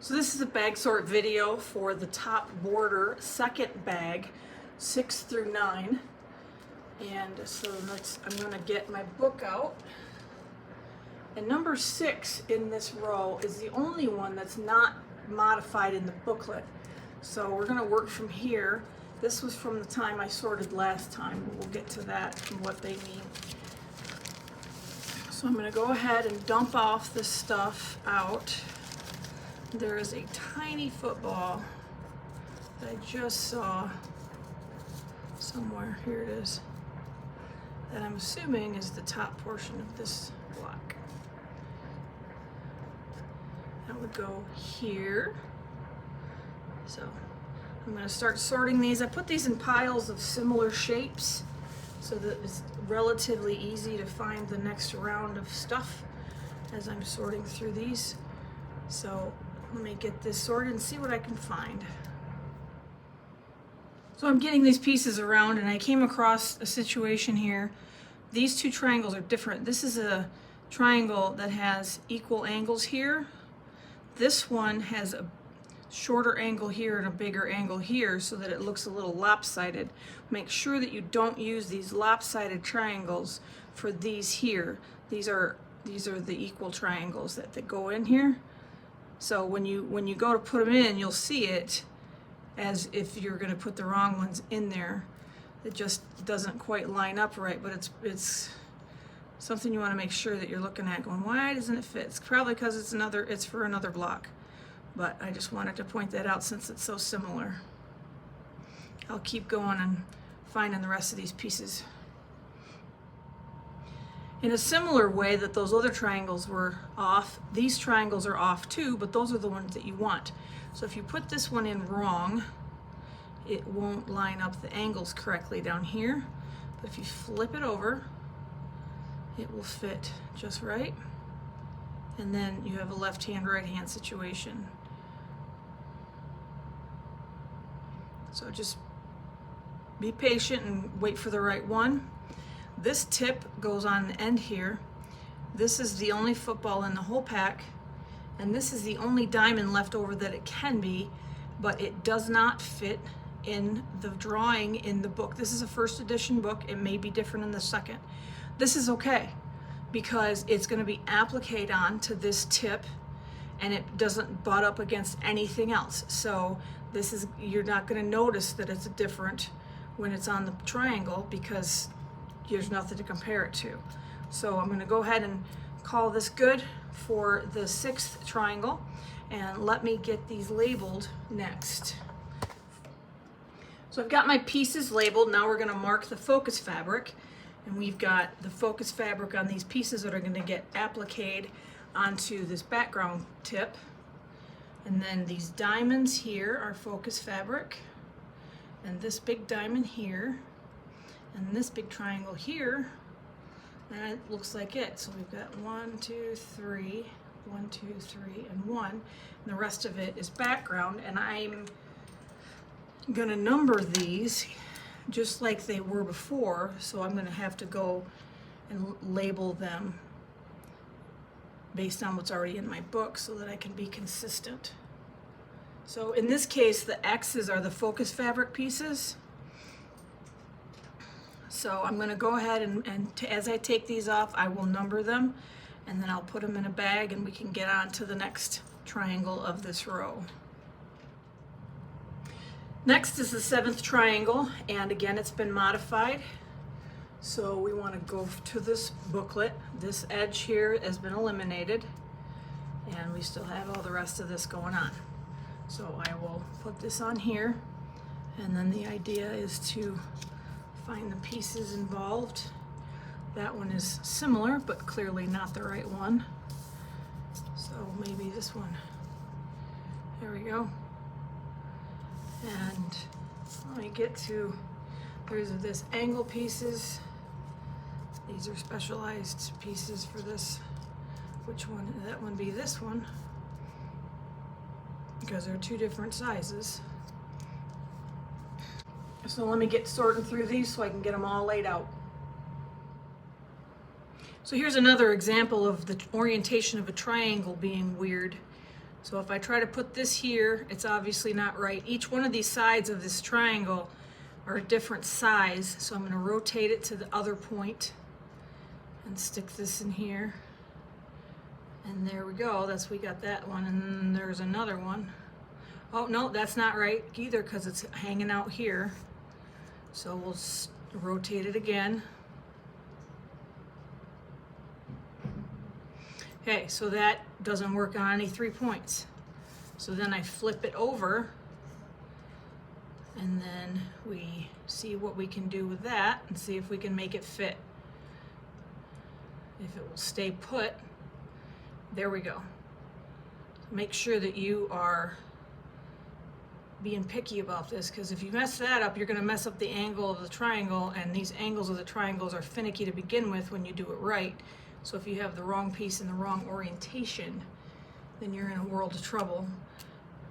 So this is a bag sort video for the top border second bag, 6 through 9. And so I'm going to get my book out. And number 6 in this row is the only one that's not modified in the booklet. So we're going to work from here. This was from the time I sorted last time. We'll get to that and what they mean. So I'm going to go ahead and dump off this stuff out. There is a tiny football that I just saw somewhere. Here it is. That I'm assuming is the top portion of this block. That would go here. So I'm going to start sorting these. I put these in piles of similar shapes so that it's relatively easy to find the next round of stuff as I'm sorting through these. So let me get this sorted and see what I can find. So I'm getting these pieces around and I came across a situation here. These two triangles are different. This is a triangle that has equal angles here. This one has a shorter angle here and a bigger angle here so that it looks a little lopsided. Make sure that you don't use these lopsided triangles for these here. These are the equal triangles that go in here. So when you go to put them in, you'll see it as if you're going to put the wrong ones in there. It just doesn't quite line up right, but it's something you want to make sure that you're looking at going, why doesn't it fit? It's probably because it's for another block. But I just wanted to point that out since it's so similar. I'll keep going and finding the rest of these pieces. In a similar way that those other triangles were off, these triangles are off too, but those are the ones that you want. So if you put this one in wrong, it won't line up the angles correctly down here. But if you flip it over, it will fit just right. And then you have a left-hand, right-hand situation. So just be patient and wait for the right one. This tip goes on the end here. This is the only football in the whole pack, and this is the only diamond left over that it can be, but it does not fit in the drawing in the book. This is a first edition book. It may be different in the second. This is okay because it's going to be appliqued on to this tip and it doesn't butt up against anything else. So you're not going to notice that it's different when it's on the triangle because there's nothing to compare it to. So I'm going to go ahead and call this good for the 6th triangle, and let me get these labeled next. So I've got my pieces labeled. Now we're going to mark the focus fabric, and we've got the focus fabric on these pieces that are going to get appliqued onto this background tip. And then these diamonds here are focus fabric, and this big diamond here, and this big triangle here, and it looks like it. So we've got 1, 2, 3, 1, 2, 3, and 1, and the rest of it is background. And I'm gonna number these just like they were before, so I'm gonna have to go and label them based on what's already in my book so that I can be consistent. So in this case, the X's are the focus fabric pieces. So I'm going to go ahead and as I take these off, I will number them, and then I'll put them in a bag and we can get on to the next triangle of this row. Next is the 7th triangle, and again it's been modified. So we want to go to this booklet. This edge here has been eliminated, and we still have all the rest of this going on. So I will put this on here, and then the idea is to find the pieces involved. That one is similar, but clearly not the right one. So maybe this one. There we go. And let me get to, there's this angle pieces. These are specialized pieces for this. Which one? That one be this one, because they're two different sizes. So let me get sorting through these so I can get them all laid out. So here's another example of the orientation of a triangle being weird. So if I try to put this here, it's obviously not right. Each one of these sides of this triangle are a different size, so I'm going to rotate it to the other point and stick this in here. And there we go. We got that one, and then there's another one. Oh no, that's not right either because it's hanging out here. So we'll rotate it again. Okay, so that doesn't work on any 3 points. So then I flip it over, and then we see what we can do with that and see if we can make it fit. If it will stay put, there we go. Make sure that you are being picky about this, because if you mess that up, you're going to mess up the angle of the triangle, and these angles of the triangles are finicky to begin with when you do it right. So if you have the wrong piece in the wrong orientation, then you're in a world of trouble.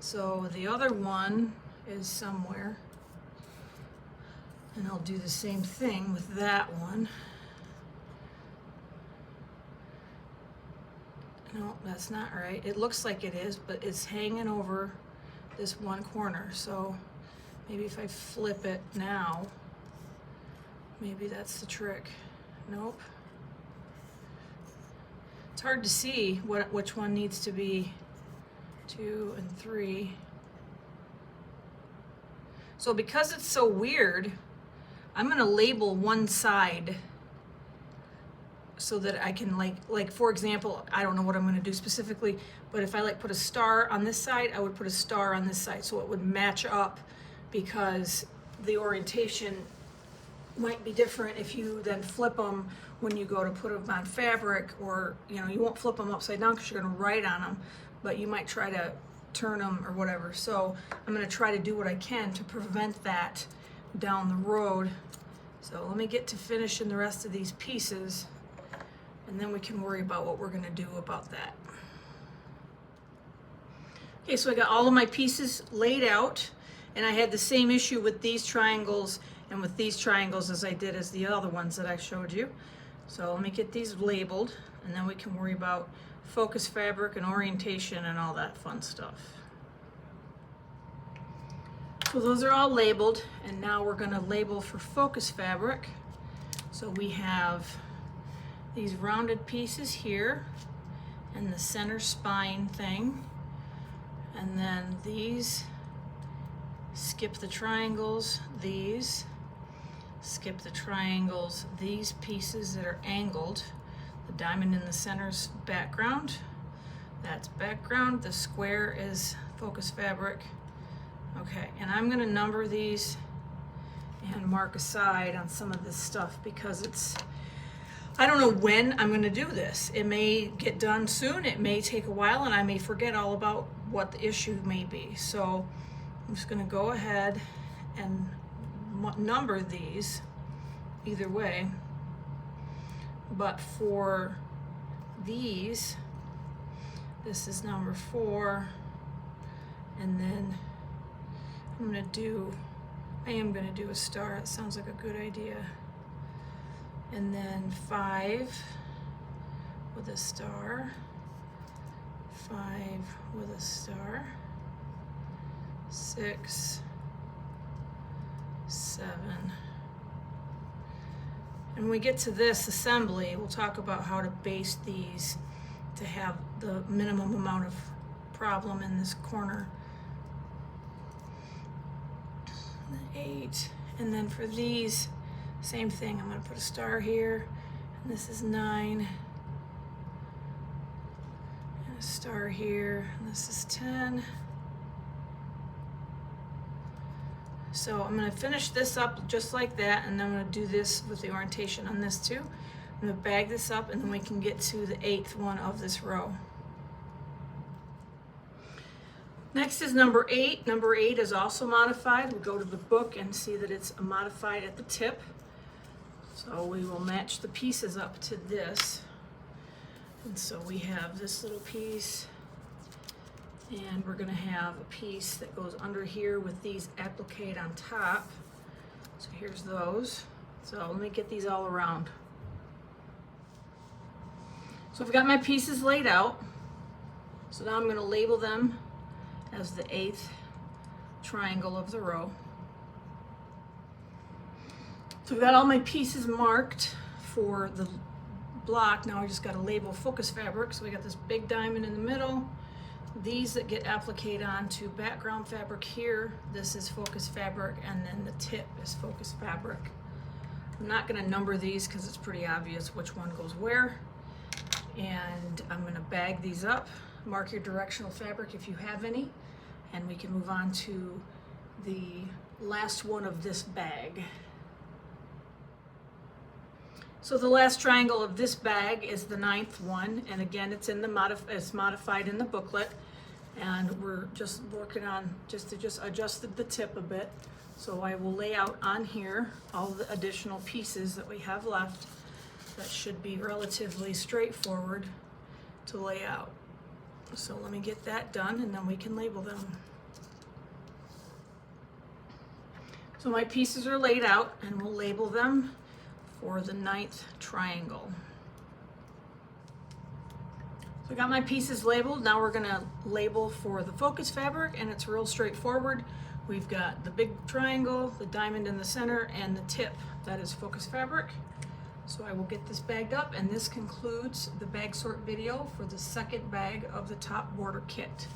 So the other one is somewhere, and I'll do the same thing with that one. No, that's not right. It looks like it is, but it's hanging over this one corner. So maybe if I flip it now, maybe that's the trick. Nope. It's hard to see which one needs to be 2 and 3. So because it's so weird, I'm going to label one side so that I can like for example, I don't know what I'm going to do specifically, but if I put a star on this side, I would put a star on this side so it would match up, because the orientation might be different if you then flip them when you go to put them on fabric, or you won't flip them upside down because you're going to write on them, but you might try to turn them or whatever. So I'm going to try to do what I can to prevent that down the road. So let me get to finishing the rest of these pieces, and then we can worry about what we're going to do about that. Okay, so I got all of my pieces laid out, and I had the same issue with these triangles and with these triangles as I did as the other ones that I showed you. So let me get these labeled, and then we can worry about focus fabric and orientation and all that fun stuff. So those are all labeled, and now we're going to label for focus fabric. So we have these rounded pieces here and the center spine thing, and then these skip the triangles, these skip the triangles, these pieces that are angled, the diamond in the center's background, that's background, the square is focus fabric. Okay, and I'm going to number these and mark aside on some of this stuff because I don't know when I'm going to do this. It may get done soon, it may take a while, and I may forget all about what the issue may be. So I'm just going to go ahead and number these either way. But for these, this is number 4, and then I am going to do a star. It sounds like a good idea. And then 5 with a star, 5 with a star, 6, 7. And when we get to this assembly, we'll talk about how to base these to have the minimum amount of problem in this corner. 8, and then for these, same thing. I'm going to put a star here, and this is 9, and a star here, and this is 10. So I'm going to finish this up just like that, and then I'm going to do this with the orientation on this too. I'm going to bag this up, and then we can get to the 8th one of this row. Next is number 8. Number 8 is also modified. We'll go to the book and see that it's modified at the tip. So we will match the pieces up to this. And so we have this little piece, and we're going to have a piece that goes under here with these applique on top. So here's those. So let me get these all around. So I've got my pieces laid out. So now I'm going to label them as the 8th triangle of the row. So I've got all my pieces marked for the block. Now I just got to label focus fabric. So we got this big diamond in the middle. These that get appliqued onto background fabric here, this is focus fabric, and then the tip is focus fabric. I'm not going to number these because it's pretty obvious which one goes where. And I'm going to bag these up. Mark your directional fabric if you have any, and we can move on to the last one of this bag. So the last triangle of this bag is the 9th one, and again it's in the it's modified in the booklet, and we're just working on just adjusted the tip a bit. So I will lay out on here all the additional pieces that we have left. That should be relatively straightforward to lay out. So let me get that done, and then we can label them. So my pieces are laid out, and we'll label them for the 9th triangle. So I got my pieces labeled. Now we're going to label for the focus fabric, and it's real straightforward. We've got the big triangle, the diamond in the center, and the tip. That is focus fabric. So I will get this bagged up, and this concludes the bag sort video for the second bag of the top border kit.